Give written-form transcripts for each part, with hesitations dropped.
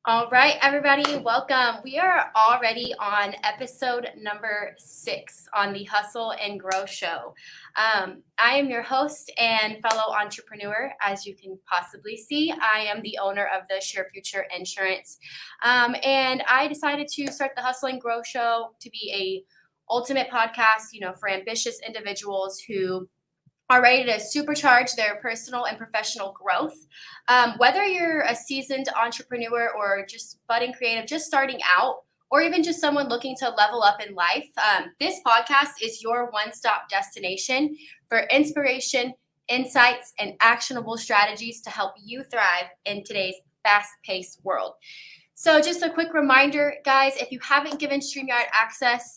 All right, everybody, welcome. We are already on episode number 6 on the Hustle and Grow Show. I am your host and fellow entrepreneur. As you can possibly see, I am the owner of the Share Future Insurance. And I decided to start the Hustle and Grow Show to be a ultimate podcast, for ambitious individuals who are ready to supercharge their personal and professional growth. Whether you're a seasoned entrepreneur or just budding creative, just starting out, or even just someone looking to level up in life, this podcast is your one stop destination for inspiration, insights, and actionable strategies to help you thrive in today's fast paced world. So, just a quick reminder, guys, if you haven't given StreamYard access,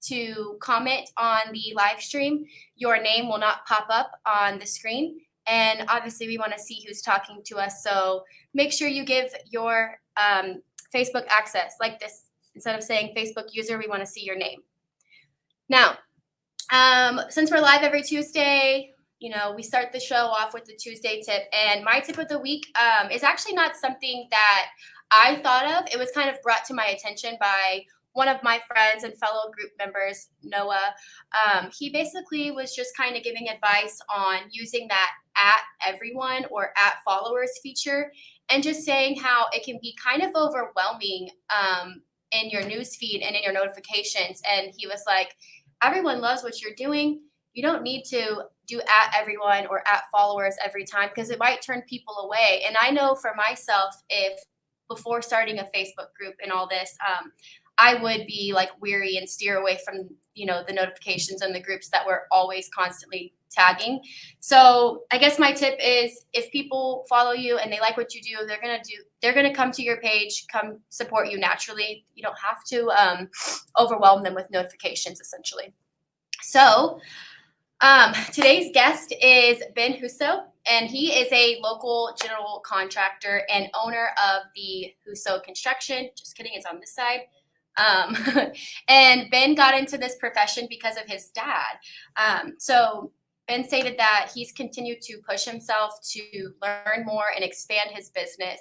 to comment on the live stream, your name will not pop up on the screen. And obviously, we want to see who's talking to us. So make sure you give your Facebook access like this. Instead of saying Facebook user, we want to see your name. Now, since we're live every Tuesday, we start the show off with the Tuesday tip. And my tip of the week is actually not something that I thought of. It was kind of brought to my attention by one of my friends and fellow group members, Noah. He basically was just kind of giving advice on using that at everyone or at followers feature and just saying how it can be kind of overwhelming in your news feed and in your notifications. And he was like, everyone loves what you're doing. You don't need to do at everyone or at followers every time because it might turn people away. And I know for myself, if before starting a Facebook group and all this, I would be like weary and steer away from, the notifications and the groups that were always constantly tagging. So I guess my tip is if people follow you and they like what you do, they're going to come to your page, come support you naturally. You don't have to overwhelm them with notifications essentially. So today's guest is Ben Huso, and he is a local general contractor and owner of the Huso Construction. Just kidding, it's on this side. And Ben got into this profession because of his dad. So Ben stated that he's continued to push himself to learn more and expand his business.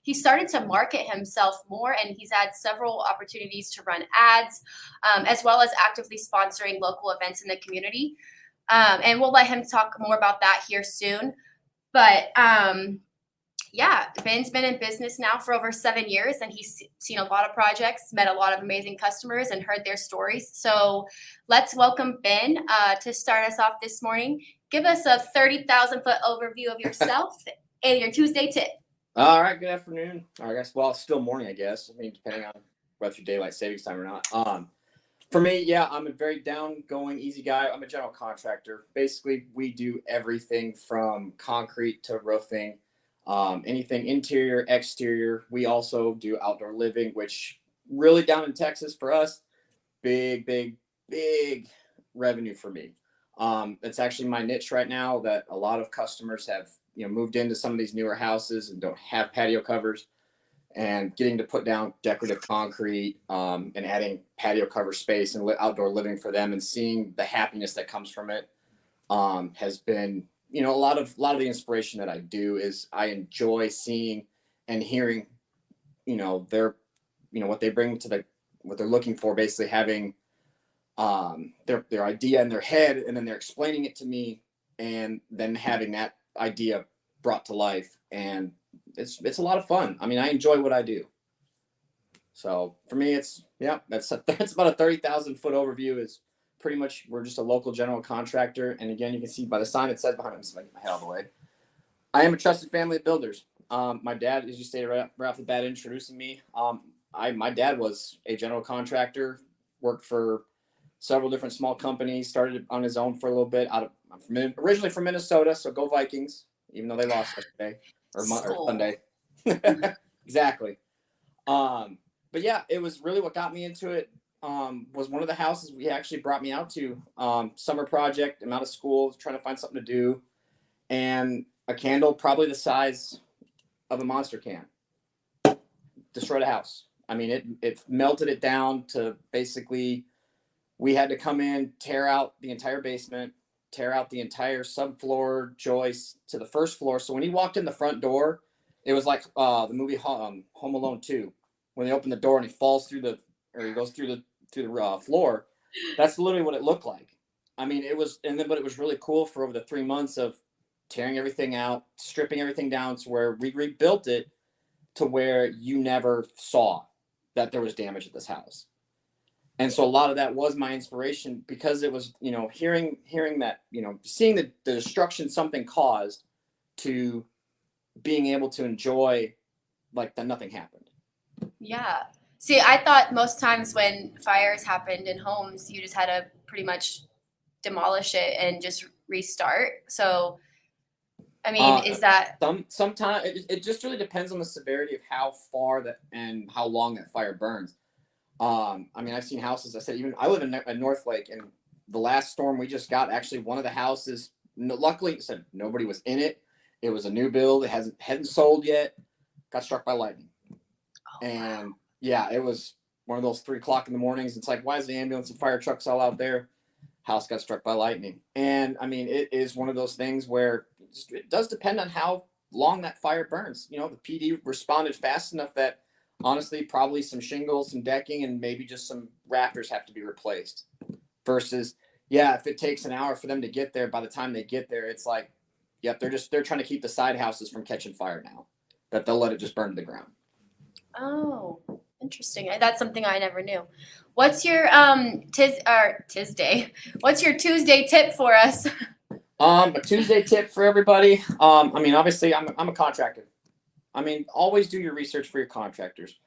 He started to market himself more, and he's had several opportunities to run ads, as well as actively sponsoring local events in the community. And we'll let him talk more about that here soon. But yeah, Ben's been in business now for over 7 years, and he's seen a lot of projects, met a lot of amazing customers, and heard their stories. So let's welcome Ben to start us off this morning. Give us a 30,000-foot overview of yourself and your Tuesday tip. All right, good afternoon. I guess, well, it's still morning, I guess. I mean, depending on whether it's daylight savings time or not. For me, yeah, I'm a very down-going, easy guy. I'm a general contractor. Basically, we do everything from concrete to roofing. Anything interior, exterior. We also do outdoor living, which really down in Texas for us, big revenue for me. It's actually my niche right now that a lot of customers have, moved into some of these newer houses and don't have patio covers, and getting to put down decorative concrete and adding patio cover space and outdoor living for them and seeing the happiness that comes from it has been, a lot of the inspiration that I do is I enjoy seeing and hearing, their, what they bring to what they're looking for, basically having their idea in their head, and then they're explaining it to me, and then having that idea brought to life. And it's a lot of fun. I mean, I enjoy what I do. So for me, that's about a 30,000-foot overview. Is pretty much, we're just a local general contractor. And again, you can see by the sign it says behind me, so I get my head out of the way, I am a trusted family of builders. My dad, as you stated right off the bat, introducing me. My dad was a general contractor, worked for several different small companies, started on his own for a little bit. I'm originally from Minnesota, so go Vikings, even though they lost yesterday or Sunday. Exactly. But yeah, it was really what got me into it. Was one of the houses we actually brought me out to. Summer project. I'm out of school, trying to find something to do, and a candle probably the size of a Monster can destroyed a house. I mean, it melted it down to basically, we had to come in, tear out the entire basement, tear out the entire subfloor joist to the first floor. So when he walked in the front door, It was like the movie Home Alone 2, when they open the door and he falls through he goes through the floor. That's literally what it looked like. I mean, it was, but it was really cool for over the 3 months of tearing everything out, stripping everything down to where we rebuilt it to where you never saw that there was damage at this house. And so a lot of that was my inspiration, because it was, hearing that, seeing the destruction something caused, to being able to enjoy like that nothing happened. Yeah. See, I thought most times when fires happened in homes, you just had to pretty much demolish it and just restart. So, I mean, is that Sometimes it just really depends on the severity of how far that and how long that fire burns. I mean, I've seen houses. I said, even I live in North Lake, and the last storm we just got, actually, one of the houses, luckily, said nobody was in it. It was a new build. It hadn't sold yet. Got struck by lightning, and wow. yeah, it was one of those 3 o'clock in the mornings. It's like, why is the ambulance and fire trucks all out there? House got struck by lightning, and I mean, it is one of those things where it does depend on how long that fire burns. The PD responded fast enough that, honestly, probably some shingles, some decking, and maybe just some rafters have to be replaced. Versus, yeah, if it takes an hour for them to get there, by the time they get there, it's like, yep, they're trying to keep the side houses from catching fire now. That they'll let it just burn to the ground. Oh, interesting. That's something I never knew. What's your Tuesday? What's your Tuesday tip for us? A Tuesday tip for everybody. I mean, obviously, I'm a contractor. I mean, always do your research for your contractors.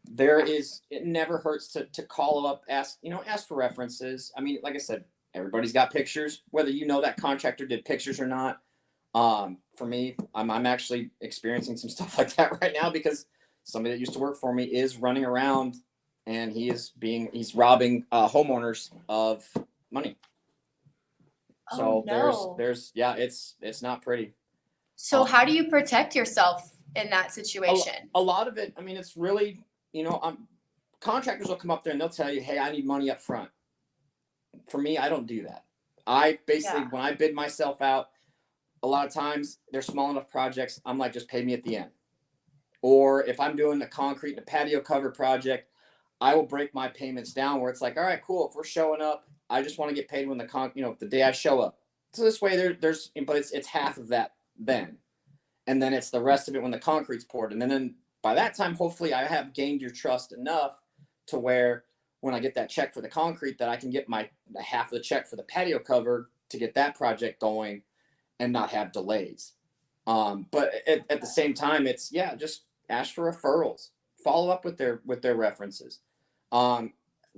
It never hurts to call up, ask for references. I mean, like I said, everybody's got pictures, whether that contractor did pictures or not. For me, I'm actually experiencing some stuff like that right now, because somebody that used to work for me is running around, and he's robbing homeowners of money. So Oh no. it's not pretty. So how do you protect yourself in that situation? A lot of it, I mean, it's really, contractors will come up there and they'll tell you, hey, I need money up front. For me, I don't do that. I basically, when I bid myself out, a lot of times they're small enough projects, I'm like, just pay me at the end. Or if I'm doing a concrete and a patio cover project, I will break my payments down where it's like, all right, cool. If we're showing up, I just want to get paid when the day I show up. So this way but it's half of that then. And then it's the rest of it when the concrete's poured. And then by that time, hopefully I have gained your trust enough to where when I get that check for the concrete, that I can get my half of the check for the patio cover to get that project going and not have delays. But at the same time, it's, just ask for referrals, follow up with their references.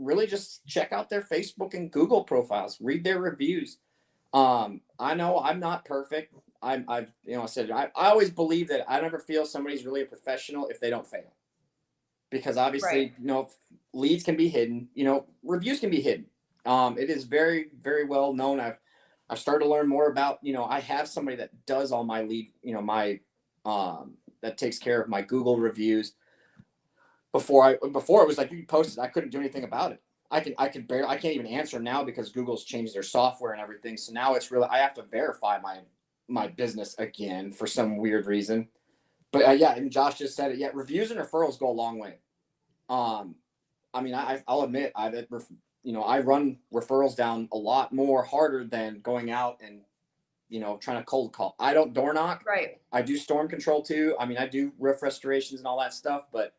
Really just check out their Facebook and Google profiles, read their reviews. I know I'm not perfect. I said, I always believe that I never feel somebody's really a professional if they don't fail, because obviously, leads can be hidden, reviews can be hidden. It is very, very well known. I've started to learn more about, I have somebody that does all my lead, that takes care of my Google reviews. Before it was like, you posted, I couldn't do anything about it. I can't even answer now because Google's changed their software and everything. So now it's really, I have to verify my business again for some weird reason. But and Josh just said it. Yeah, reviews and referrals go a long way. I mean, I'll admit, I run referrals down a lot more harder than going out and, trying to cold call. I don't door knock. Right. I do storm control too. I mean, I do roof restorations and all that stuff, but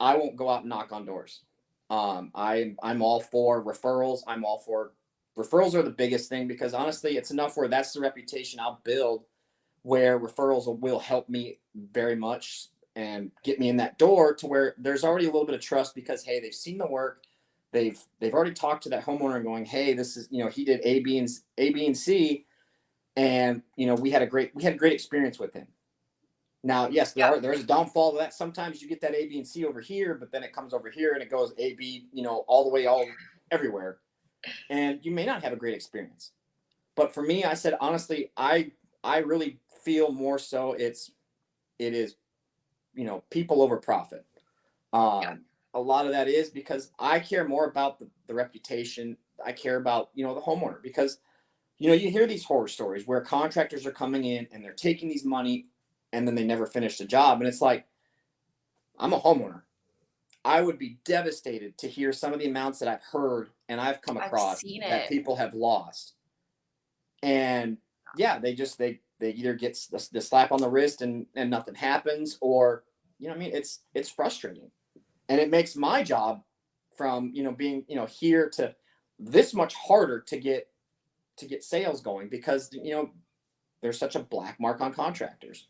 I won't go out and knock on doors. I'm all for referrals. Referrals are the biggest thing, because honestly, it's enough where that's the reputation I'll build, where referrals will help me very much and get me in that door to where there's already a little bit of trust, because, hey, they've seen the work. They've already talked to that homeowner and going, hey, this is, he did A, B, and C. And, we had a great experience with him. Now, yes, there's a downfall to that. Sometimes you get that A, B, and C over here, but then it comes over here and it goes A, B, all the way, everywhere. And you may not have a great experience. But for me, I said, honestly, I really feel more so it is, people over profit. A lot of that is because I care more about the reputation. I care about, the homeowner, because, you hear these horror stories where contractors are coming in and they're taking these money and then they never finish the job. And it's like, I'm a homeowner. I would be devastated to hear some of the amounts that I've heard and I've come I've across seen that it. people have lost. And yeah, they either get the slap on the wrist and nothing happens, or, you know what I mean? It's frustrating. And it makes my job from, being, here to this much harder to get sales going, because, there's such a black mark on contractors.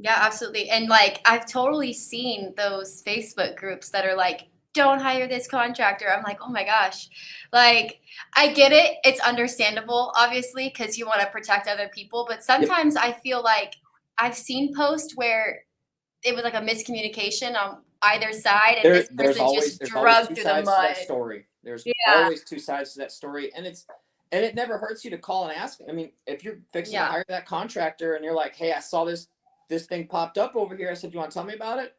Yeah, absolutely. And like I've totally seen those Facebook groups that are like, don't hire this contractor. I'm like, oh my gosh. Like, I get it. It's understandable, obviously, because you want to protect other people. But Yep. sometimes I feel like I've seen posts where it was like a miscommunication on either side, and this person just There's always drugged two through the sides to that mud. story. There's Yeah. always two sides to that story, and it never hurts you to call and ask. I mean, if you're fixing to Yeah. hire that contractor and you're like, hey, I saw this thing popped up over here. I said, you want to tell me about it?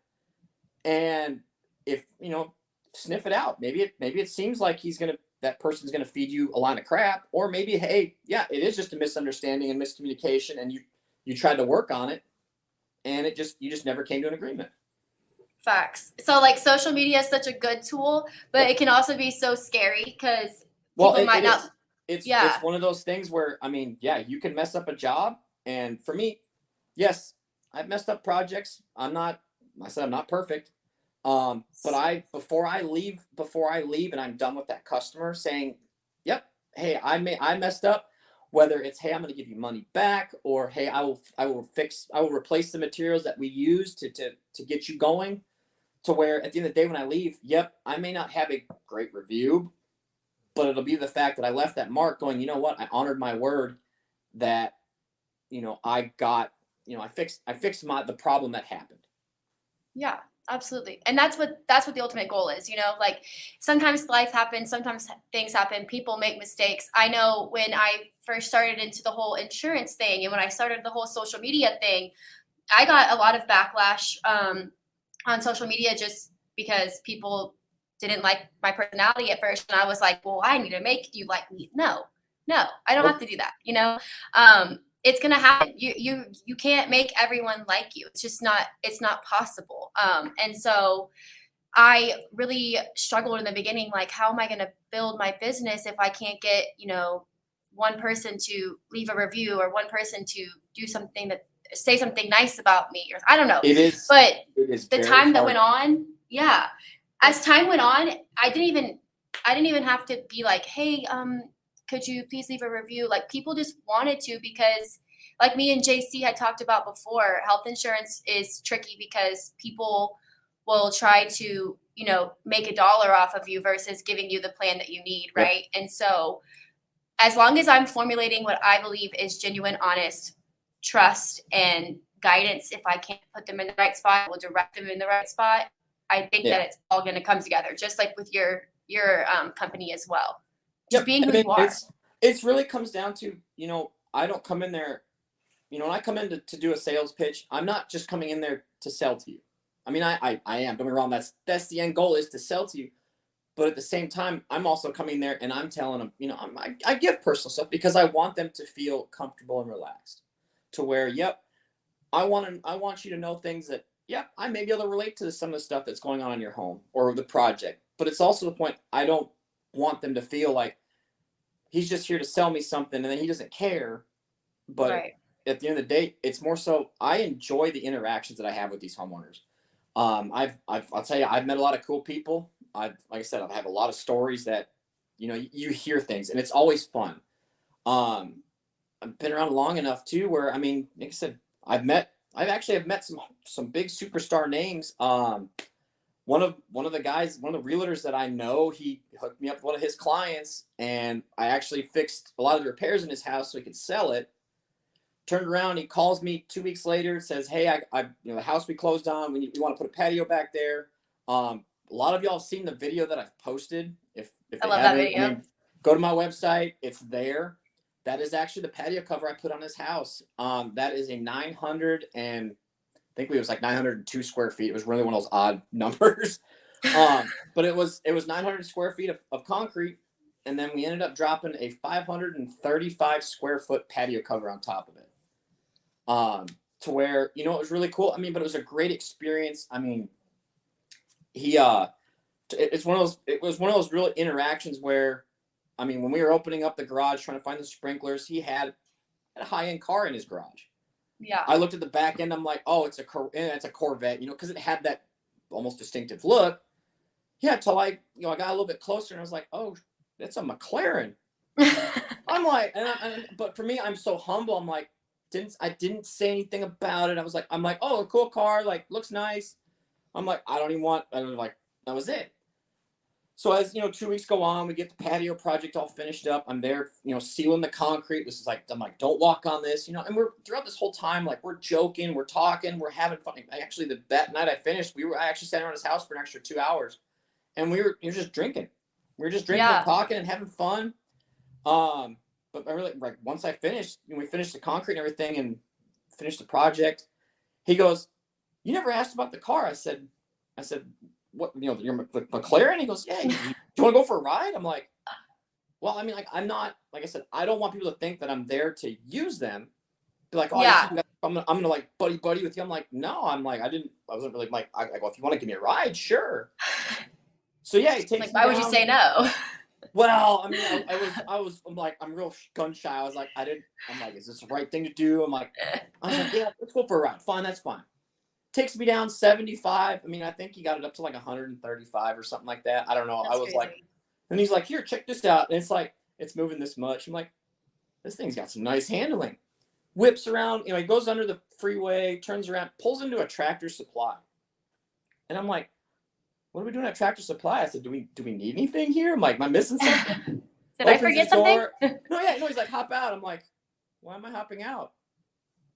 And if, sniff it out. Maybe it seems like that person's gonna feed you a line of crap, or maybe, hey, yeah, it is just a misunderstanding and miscommunication, and you tried to work on it, and you just never came to an agreement. Facts. So like social media is such a good tool, but Yep. it can also be so scary because Well, people might it not. is. It's Yeah. one of those things where, I mean, yeah, you can mess up a job, and for me, yes, I've messed up projects. I said I'm not perfect. But before I leave and I'm done with that customer, saying, "Yep, hey, I messed up." Whether it's, "Hey, I'm going to give you money back," or, "Hey, I will replace the materials that we used to get you going." To where at the end of the day, when I leave, yep, I may not have a great review, but it'll be the fact that I left that mark going, you know what? I honored my word that, I got, I fixed the problem that happened. Yeah, absolutely. And that's what the ultimate goal is, like sometimes life happens, sometimes things happen, people make mistakes. I know when I first started into the whole insurance thing and when I started the whole social media thing, I got a lot of backlash on social media just because people didn't like my personality at first. And I was like, well, I need to make you like me. No, no, I don't have Nope. to do that. It's gonna happen. You can't make everyone like you. It's not possible. And so I really struggled in the beginning, like, how am I gonna build my business if I can't get, one person to leave a review or one person to do something that say something nice about me, or I don't know. It is, But it is the very time that hard. went on, yeah. Yep. As time went on, I didn't even have to be like, "Hey, could you please leave a review?" Like people just wanted to because like me and JC had talked about before, health insurance is tricky because people will try to, make a dollar off of you versus giving you the plan that you need, Yep. right? And so as long as I'm formulating what I believe is genuine, honest trust and guidance, if I can't put them in the right spot, I will direct them in the right spot. I think that Yeah. it's all going to come together, just like with your company as well. Just Yep. being I who mean, you are. it's really comes down to, I don't come in there, when I come in to do a sales pitch, I'm not just coming in there to sell to you. I mean, I am, don't get me wrong. That's the end goal, is to sell to you. But at the same time, I'm also coming there and I'm telling them, I give personal stuff because I want them to feel comfortable and relaxed, to where, yep, I want you to know things that, yep, I may be able to relate to some of the stuff that's going on in your home or the project. But it's also the point, I don't want them to feel like he's just here to sell me something and then he doesn't care. But Right. at the end of the day, it's more so I enjoy the interactions that I have with these homeowners. I'll tell you, I've met a lot of cool people. Like I said, I have a lot of stories that, you hear things and it's always fun. Um, I've been around long enough too, where, I mean, like I said, I've actually have met some big superstar names. One of the guys, one of the realtors that I know, he hooked me up with one of his clients, and I actually fixed a lot of the repairs in his house so he could sell it. Turned around, he calls me 2 weeks later, says, "Hey, the house we closed on, we want to put a patio back there." A lot of y'all have seen the video that I've posted. If I they love that haven't, I video. mean, go to my website. It's there. That is actually the patio cover I put on his house. That is a 900 and I think it was like 902 square feet. It was really one of those odd numbers. But it was 900 square feet of concrete, and then we ended up dropping a 535 square foot patio cover on top of it. Um, to where, it was really cool. I mean, but it was a great experience. I mean, he it was one of those real interactions where, I mean, when we were opening up the garage trying to find the sprinklers, he had a high-end car in his garage. Yeah. I looked at the back end. I'm like, oh, it's a Corvette, because it had that almost distinctive look. Yeah, till I got a little bit closer and I was like, oh, that's a McLaren. I'm like, but for me, I'm so humble. I'm like, I didn't say anything about it. I'm like, oh, a cool car, like looks nice. I'm like, I was like, that was it. So as 2 weeks go on, we get the patio project all finished up. I'm there, sealing the concrete. This is like, I'm like, don't walk on this, and we're throughout this whole time, like we're joking, we're talking, we're having fun. Actually, that night I finished, I actually sat around his house for an extra 2 hours, and we were just drinking. We were just drinking and talking and having fun. But I really, like, once I finished, we finished the concrete and everything and finished the project. He goes, "You never asked about the car." I said, "What, your McLaren?" He goes, "Yeah, do you want to go for a ride?" I'm like, well, I mean, like, I'm not, like I said, I don't want people to think that I'm there to use them. Be like, oh, Yeah. I'm gonna like buddy with you. I'm like, no, I wasn't really like, I go, if you want to give me a ride, sure. So yeah, he takes Like, me why down. would you say no? Well, I mean, I'm like, I'm real gun shy. I'm like, is this the right thing to do? I was like, yeah, let's go for a ride. Fine, that's fine. Takes me down 75. I mean, I think he got it up to like 135 or something like that. I don't know. That's I was crazy. like, and he's like, here, check this out. And it's like, it's moving this much. I'm like, this thing's got some nice handling. Whips around, he goes under the freeway, turns around, pulls into a Tractor Supply. And I'm like, what are we doing at Tractor Supply? I said, do we need anything here? I'm like, am I missing something? Did I forget something? No, he's like, hop out. I'm like, why am I hopping out?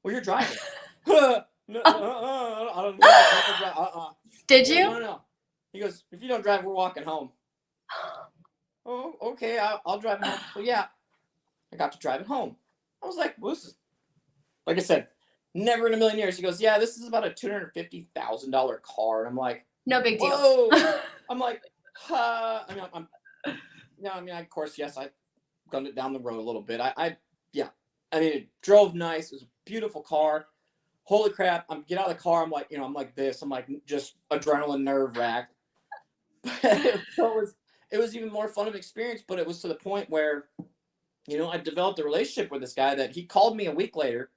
Well, you're driving. I don't know. Did you? No. He goes, if you don't drive, we're walking home. Oh, okay, I'll drive it home. So yeah, I got to drive it home. I was like, well, this is, like I said, never in a million years. He goes, yeah, this is about a $250,000 car. And I'm like, no big deal. Whoa. I'm like, I mean, of course, yes, I gunned it down the road a little bit. I mean, it drove nice. It was a beautiful car. Holy crap. Get out of the car. I'm like, I'm like this. I'm like, just adrenaline nerve wracked. So it was even more fun of an experience, but it was to the point where, I developed a relationship with this guy that he called me a week later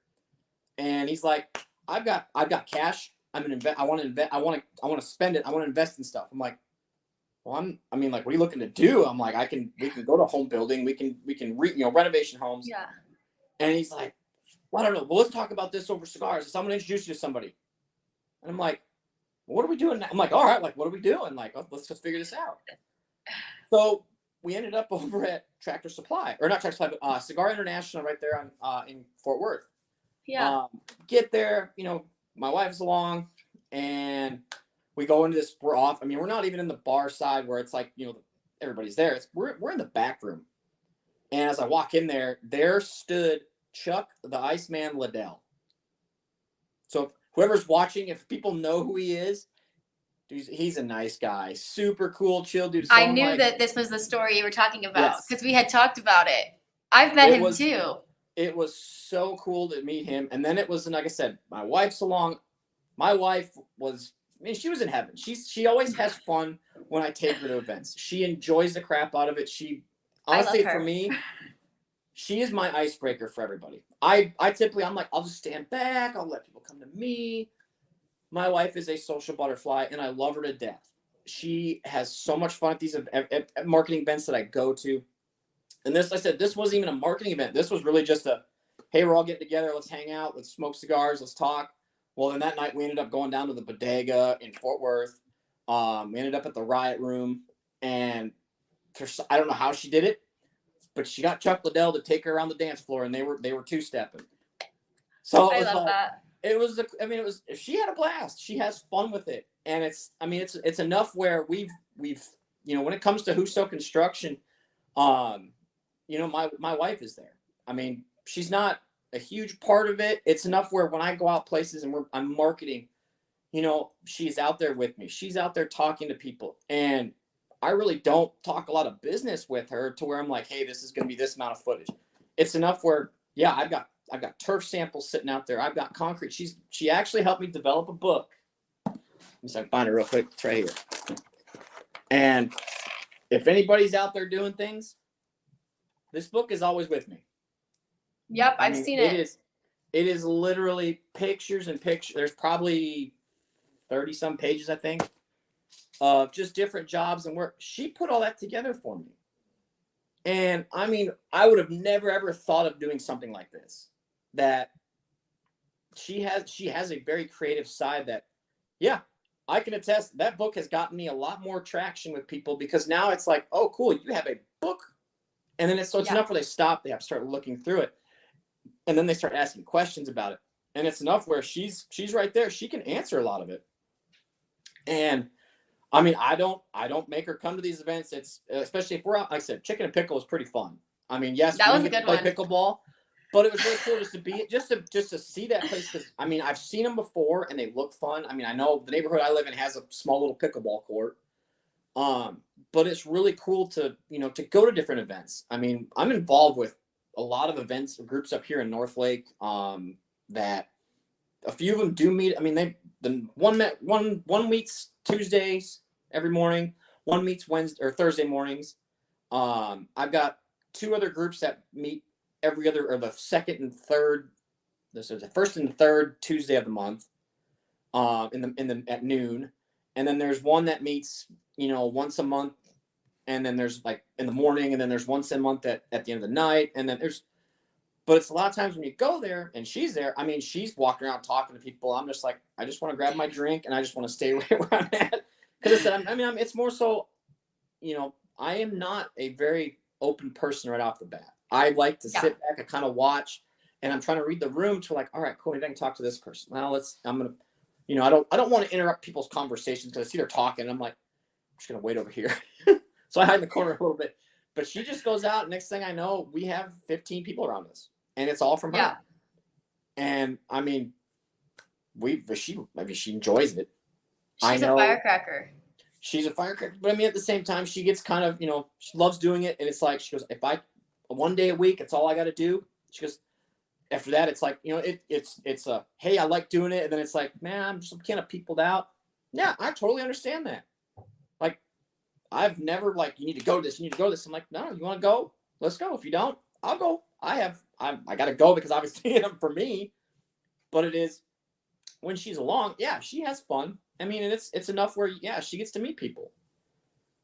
and he's like, I've got cash. I want to invest. I want to spend it. I want to invest in stuff. I'm like, well, like, what are you looking to do? I'm like, we can go to home building. We can renovation homes. Yeah. And he's like, well, I don't know. Well, let's talk about this over cigars. So I'm going to introduce you to somebody. And I'm like, well, what are we doing now? I'm like, all right, like, what are we doing? Like, let's just figure this out. So we ended up over at Tractor Supply, or not Tractor Supply, but Cigar International right there in Fort Worth. Yeah. Get there, my wife's along, and we go into this. We're off. I mean, we're not even in the bar side where it's like, everybody's there. We're in the back room. And as I walk in there stood Chuck the Iceman Liddell. So whoever's watching, if people know who he is, he's a nice guy, super cool, chill dude. I knew that this was the story you were talking about because we had talked about it. I've met him too. It was so cool to meet him. And then it was, like I said, my wife's along. My wife was, she was in heaven. She always has fun when I take her to events. She enjoys the crap out of it. She, honestly, for me, she is my icebreaker for everybody. I typically, I'm like, I'll just stand back. I'll let people come to me. My wife is a social butterfly, and I love her to death. She has so much fun at these marketing events that I go to. And this, I said, this wasn't even a marketing event. This was really just hey, we're all getting together. Let's hang out. Let's smoke cigars. Let's talk. Well, then that night we ended up going down to the bodega in Fort Worth. We ended up at the Riot Room, and I don't know how she did it, but she got Chuck Liddell to take her around the dance floor, and they were two-stepping. So I love that. It was, she had a blast. She has fun with it. And it's enough where we've, when it comes to Huso construction, my wife is there. I mean, she's not a huge part of it. It's enough where when I go out places and I'm marketing, she's out there with me. She's out there talking to people. And I really don't talk a lot of business with her to where I'm like, hey, this is going to be this amount of footage. It's enough where, yeah, I've got got turf samples sitting out there. I've got concrete. She actually helped me develop a book. Let me see if I can find it real quick. It's right here. And if anybody's out there doing things, this book is always with me. Yep, I've seen it. It is literally pictures and pictures. There's probably 30 some pages, I think, of just different jobs and work. She put all that together for me. And I mean, I would have never ever thought of doing something like this. That she has a very creative side that, yeah, I can attest that book has gotten me a lot more traction with people, because now it's like, oh, cool, you have a book. And then it's enough where they stop, they have to start looking through it. And then they start asking questions about it. And it's enough where she's right there. She can answer a lot of it. And I mean, I don't make her come to these events. It's especially if we're out, like I said, Chicken and Pickle is pretty fun. I mean, yes, that we was a get to good play one. pickleball, but it was really cool just to see that place. Because I mean, I've seen them before and they look fun. I mean, I know the neighborhood I live in has a small little pickleball court. But it's really cool to go to different events. I mean, I'm involved with a lot of events, groups up here in North Lake, that a few of them do meet. I mean, one meets Tuesdays every morning. One meets Wednesday or Thursday mornings. I've got two other groups that meet every other, or the second and third. This is the first and third Tuesday of the month. At noon, and then there's one that meets once a month, and then there's like in the morning, and then there's once a month at the end of the night, and then but it's a lot of times when you go there and she's there, I mean, she's walking around talking to people. I'm just like, I just want to grab my drink and I just want to stay right where I'm at. Because it's more so, I am not a very open person right off the bat. I like to sit back and kind of watch, and I'm trying to read the room to like, all right, cool, maybe I can talk to this person. Now I'm going to, I don't want to interrupt people's conversations because I see they're talking. And I'm like, I'm just going to wait over here. So I hide in the corner a little bit. But she just goes out. Next thing I know, we have 15 people around us. And it's all from her. Yeah. And I mean, she enjoys it. She's a firecracker. She's a firecracker. But I mean, at the same time, she gets kind of, she loves doing it. And it's like, she goes, if one day a week, it's all I got to do. She goes, after that, it's like, it's a, hey, I like doing it. And then it's like, man, I'm just kind of peopled out. Yeah, I totally understand that. Like, I've never you need to go to this, you need to go to this. I'm like, no, you want to go? Let's go. If you don't, I'll go. I got to go because obviously for me, but it is when she's along. Yeah, she has fun. I mean, and it's enough where, she gets to meet people.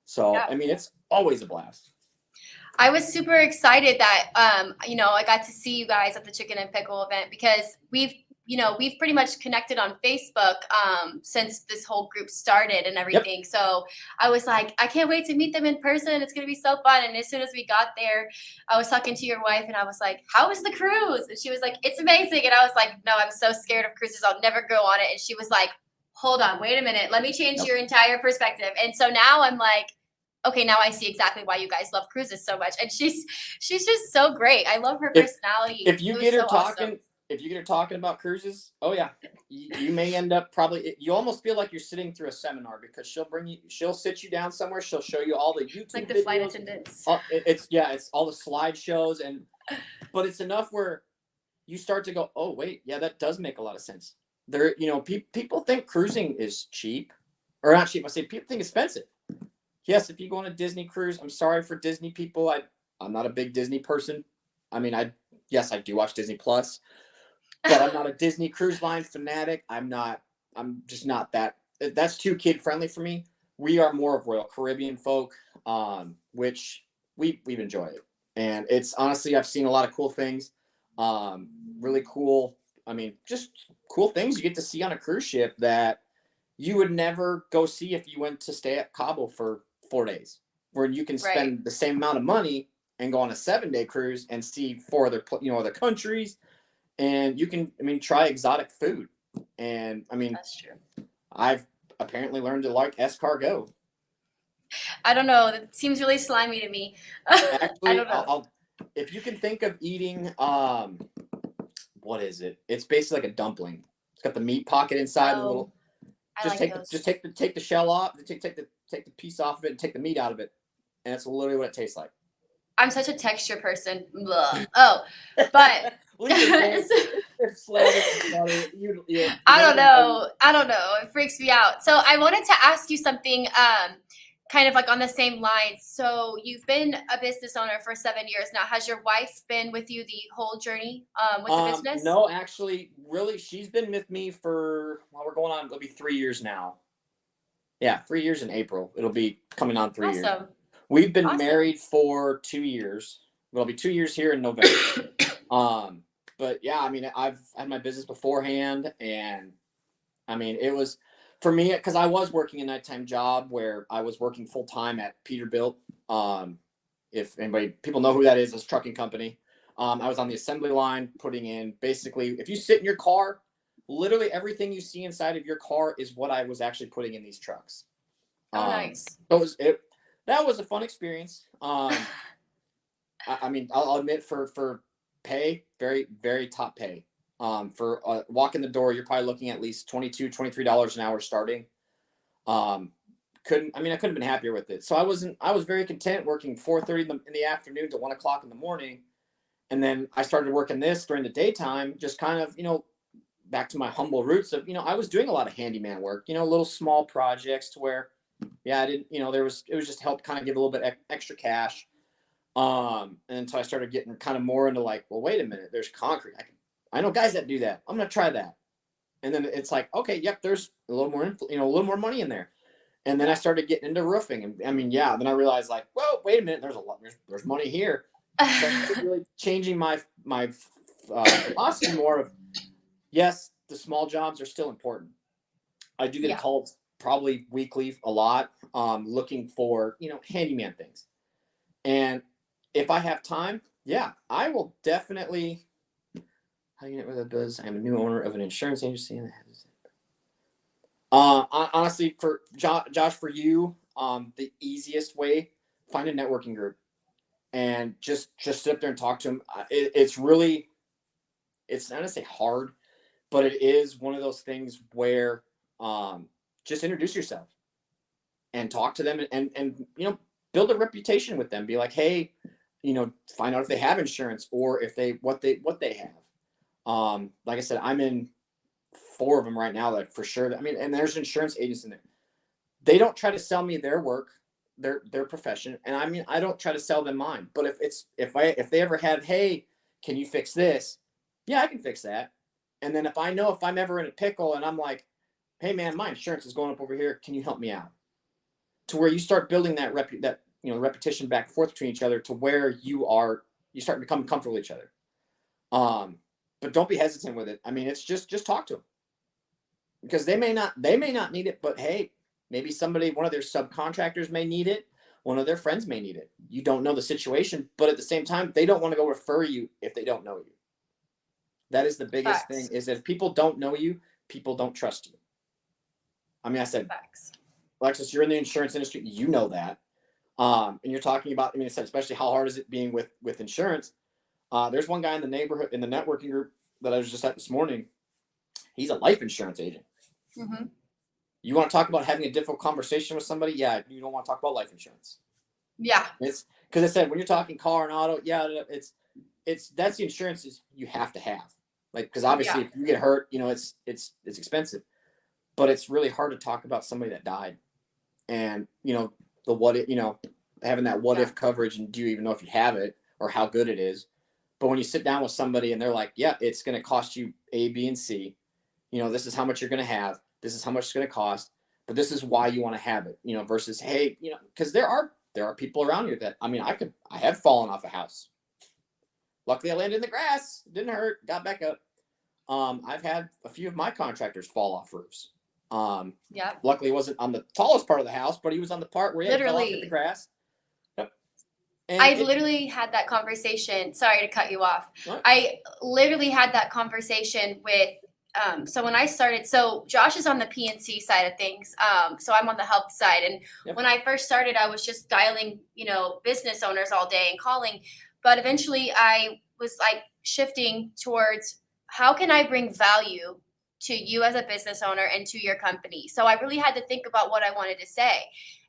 So, I mean, it's always a blast. I was super excited that, I got to see you guys at the Chicken and Pickle event, because we've pretty much connected on Facebook since this whole group started and everything. Yep. So I was like, I can't wait to meet them in person. It's going to be so fun. And as soon as we got there, I was talking to your wife and I was like, how was the cruise? And she was like, it's amazing. And I was like, no, I'm so scared of cruises. I'll never go on it. And she was like, hold on, wait a minute. Let me change your entire perspective. And so now I'm like, okay, now I see exactly why you guys love cruises so much. And she's just so great. I love her personality. If you get her talking, awesome. If you get her talking about cruises, oh yeah, you may end up you almost feel like you're sitting through a seminar, because she'll sit you down somewhere. She'll show you all the YouTube like the videos. Flight attendants. It's all the slideshows, but it's enough where you start to go, oh wait, yeah, that does make a lot of sense. There, people think cruising is cheap, or not cheap. I say people think expensive. Yes, if you go on a Disney cruise, I'm sorry for Disney people. I'm not a big Disney person. I mean, I do watch Disney Plus, but I'm not a Disney Cruise Line fanatic. I'm just not that. That's too kid friendly for me. We are more of Royal Caribbean folk, which we've enjoyed it. And it's honestly, I've seen a lot of cool things. Really cool. I mean, just cool things you get to see on a cruise ship that you would never go see if you went to stay at Cabo for 4 days, where you can spend the same amount of money and go on a 7-day cruise and see 4 other countries, and you can, try exotic food. And that's true. I've apparently learned to like escargot. I don't know. It seems really slimy to me. Actually, I don't know. If you can think of eating, what is it? It's basically like a dumpling. It's got the meat pocket inside. A little. Just take the shell off. Take the piece off of it and take the meat out of it, and that's literally what it tastes like. I'm such a texture person. Blah. Oh, but I don't know. I don't know. It freaks me out. So I wanted to ask you something, kind of like on the same lines. So you've been a business owner for 7 years now. Has your wife been with you the whole journey, with the business? No, actually, really, she's been with me for, well, we're going on, it'll be 3 years now. Yeah, 3 years in April. It'll be coming on 3 years. Awesome. We've been Awesome. married for 2 years. It'll be 2 years here in November. But yeah, I mean, I've had my business beforehand, and I mean, it was for me because I was working a nighttime job where I was working full time at Peterbilt. If anybody people know who that is, it's a trucking company. I was on the assembly line putting in basically, if you sit in your car, literally everything you see inside of your car is what I was actually putting in these trucks. Oh, nice. So that was a fun experience. I mean, I'll admit for pay, very, very top pay. For walk in the door, you're probably looking at least $22, $23 an hour starting. I couldn't have been happier with it. So I was very content working 4:30 in the afternoon to 1 o'clock in the morning. And then I started working this during the daytime, just kind of, back to my humble roots of, I was doing a lot of handyman work, little small projects to where, yeah, I didn't, it was just help kind of give a little bit extra cash. And so I started getting kind of more into like, well, wait a minute, there's concrete. I know guys that do that. I'm going to try that. And then it's like, okay, yep, there's a little more, a little more money in there. And then I started getting into roofing. And I mean, yeah, then I realized like, well, wait a minute, there's money here. So I really changing my philosophy more of, yes, the small jobs are still important. I do get calls probably weekly a lot, looking for, handyman things. And if I have time, yeah, I will definitely. How do you get rid of the buzz? I'm a new owner of an insurance agency. Honestly, for Josh, for you, the easiest way, find a networking group and just sit up there and talk to them. It's really, it's not to say hard, but it is one of those things where just introduce yourself and talk to them and build a reputation with them. Be like, hey, find out if they have insurance or if what they have. Like I said, I'm in 4 of them right now that for sure. I mean, and there's insurance agents in there. They don't try to sell me their work, their profession, and I mean, I don't try to sell them mine. But if they ever have, hey, can you fix this? Yeah, I can fix that. And then if I'm ever in a pickle and I'm like, hey man, my insurance is going up over here, can you help me out? To where you start building that repetition back and forth between each other to where you start to become comfortable with each other. But don't be hesitant with it. I mean, it's just talk to them because they may not need it, but hey, maybe one of their subcontractors may need it. One of their friends may need it. You don't know the situation, but at the same time, they don't want to go refer you if they don't know you. That is the biggest thing is that if people don't know you, people don't trust you. I mean, I said, Alexis, you're in the insurance industry. You know that. And you're talking about, I mean, especially how hard is it being with insurance? There's one guy in the neighborhood, in the networking group that I was just at this morning. He's a life insurance agent. Mm-hmm. You want to talk about having a difficult conversation with somebody? Yeah, you don't want to talk about life insurance. Yeah. It's because I said, when you're talking car and auto, yeah, that's the insurances you have to have. Like, because obviously if you get hurt, it's expensive, but it's really hard to talk about somebody that died and, the what it, having that what if coverage, and do you even know if you have it or how good it is? But when you sit down with somebody and they're like, yeah, it's going to cost you A, B, and C, this is how much you're going to have. This is how much it's going to cost, but this is why you want to have it, versus, hey, because there are people around you that, I mean, I have fallen off a house. Luckily I landed in the grass. Didn't hurt, got back up. I've had a few of my contractors fall off roofs. Luckily, he wasn't on the tallest part of the house, but he was on the part where he fell off in the grass. Yep. I literally had that conversation. Sorry to cut you off. What? I literally had that conversation with. So when I started, so Josh is on the PNC side of things. So I'm on the help side. And when I first started, I was just dialing, business owners all day and calling. But eventually I was like shifting towards how can I bring value to you as a business owner and to your company. So I really had to think about what I wanted to say.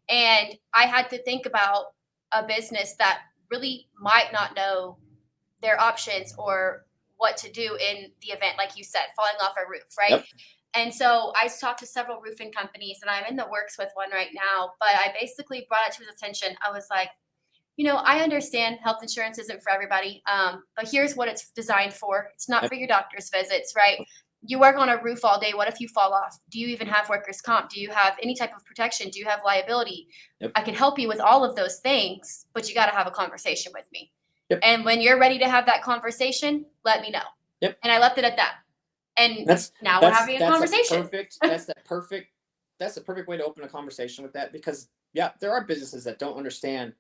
And I had to think about a business that really might not know their options or what to do in the event, like you said, falling off a roof, right? Yep. And so I talked to several roofing companies, and I'm in the works with one right now. But I basically brought it to his attention. I was like, I understand health insurance isn't for everybody, but here's what it's designed for. It's not Yep. for your doctor's visits, right? You work on a roof all day. What if you fall off? Do you even have workers' comp? Do you have any type of protection? Do you have liability? Yep. I can help you with all of those things, but you got to have a conversation with me. Yep. And when you're ready to have that conversation, let me know. Yep. And I left it at that. And now we're having a conversation. That's the perfect way to open a conversation with that, because there are businesses that don't understand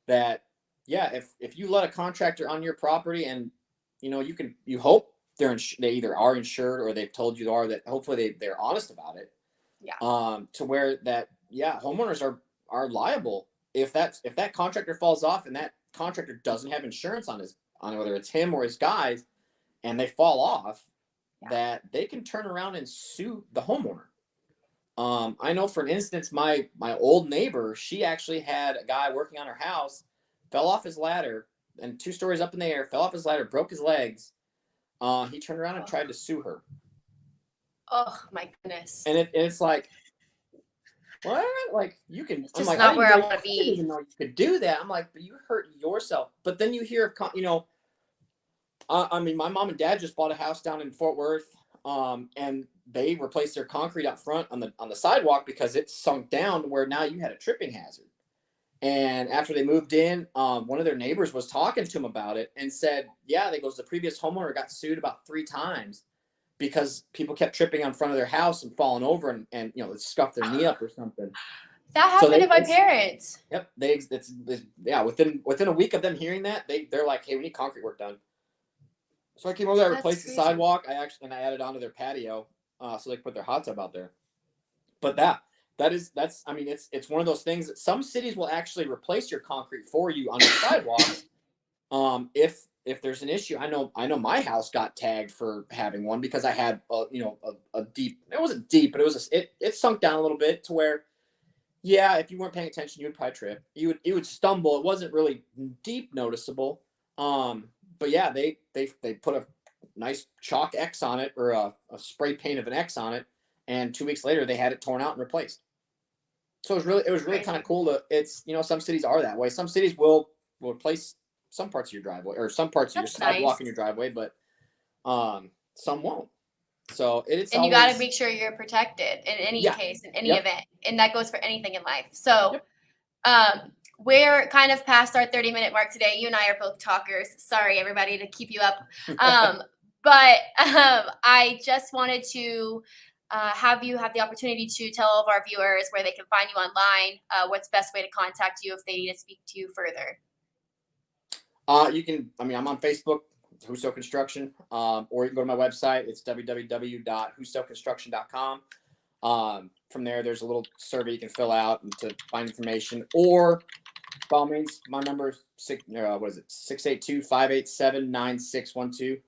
that. If you let a contractor on your property, and you hope they either are insured or they've told you that hopefully they're honest about it. Yeah. To where that homeowners are liable if that contractor falls off and that contractor doesn't have insurance on whether it's him or his guys, and they fall off, that they can turn around and sue the homeowner. I know, for an instance, my old neighbor, she actually had a guy working on her house, fell off his ladder, and 2 stories up in the air, fell off his ladder, broke his legs. He turned around and tried to sue her. Oh my goodness. And it's like, what? Like, you can. It's just I'm like, not where I want to I didn't be. even know you could do that. I'm like, but you hurt yourself. But then you hear of, I mean, my mom and dad just bought a house down in Fort Worth, and they replaced their concrete up front on the sidewalk because it sunk down to where now you had a tripping hazard. And after they moved in, one of their neighbors was talking to him about it and said, the previous homeowner got sued about 3 times because people kept tripping on front of their house and falling over and scuffed their knee up or something. That happened to my parents. Yep. Within a week of them hearing that, they're like, hey, we need concrete work done. So I came over there, replaced the sidewalk. I added onto their patio, so they could put their hot tub out there. But it's one of those things that some cities will actually replace your concrete for you on your sidewalks. If there's an issue, I know my house got tagged for having one because I had a deep. It wasn't deep, but it sunk down a little bit to where, if you weren't paying attention, you would probably trip. You would stumble. It wasn't really deep noticeable. But they put a nice chalk X on it, or a spray paint of an X on it, and 2 weeks later they had it torn out and replaced. So it was really kind of cool some cities are that way. Some cities will replace some parts of your driveway or some parts of your sidewalk in your driveway, but some won't. So you got to make sure you're protected in any case, in any event, and that goes for anything in life. So, we're kind of past our 30-minute mark today. You and I are both talkers. Sorry, everybody, to keep you up. But I just wanted to have you have the opportunity to tell all of our viewers where they can find you online. What's the best way to contact you if they need to speak to you further? I'm on Facebook, Huso Construction, or you can go to my website. It's www.husoconstruction.com. From there, there's a little survey you can fill out and to find information. Or, by all means, my number is 682-587-9612.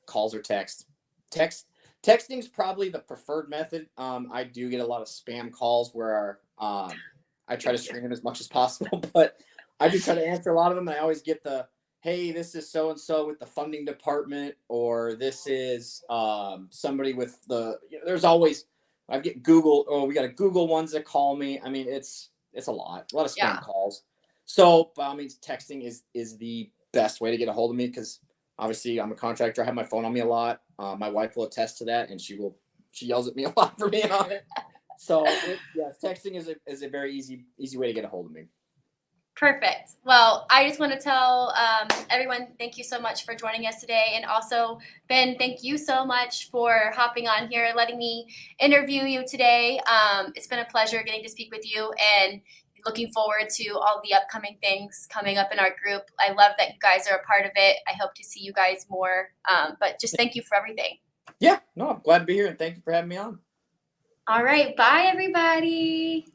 Calls or text. Texting is probably the preferred method. I do get a lot of spam calls where I try to screen them as much as possible, but I do try to answer a lot of them. And I always get the, hey, this is so-and-so with the funding department, or this is somebody with there's always, I get Google, we got a Google ones that call me. I mean, it's a lot of spam calls. So by all means, texting is the best way to get a hold of me, because obviously I'm a contractor. I have my phone on me a lot. My wife will attest to that, and she yells at me a lot for being on it. So texting is a very easy way to get a hold of me. Perfect. Well, I just want to tell everyone, thank you so much for joining us today. And also, Ben, thank you so much for hopping on here, letting me interview you today. It's been a pleasure getting to speak with you, and looking forward to all the upcoming things coming up in our group. I love that you guys are a part of it. I hope to see you guys more. But just thank you for everything. Yeah, no, I'm glad to be here, and thank you for having me on. All right. Bye, everybody.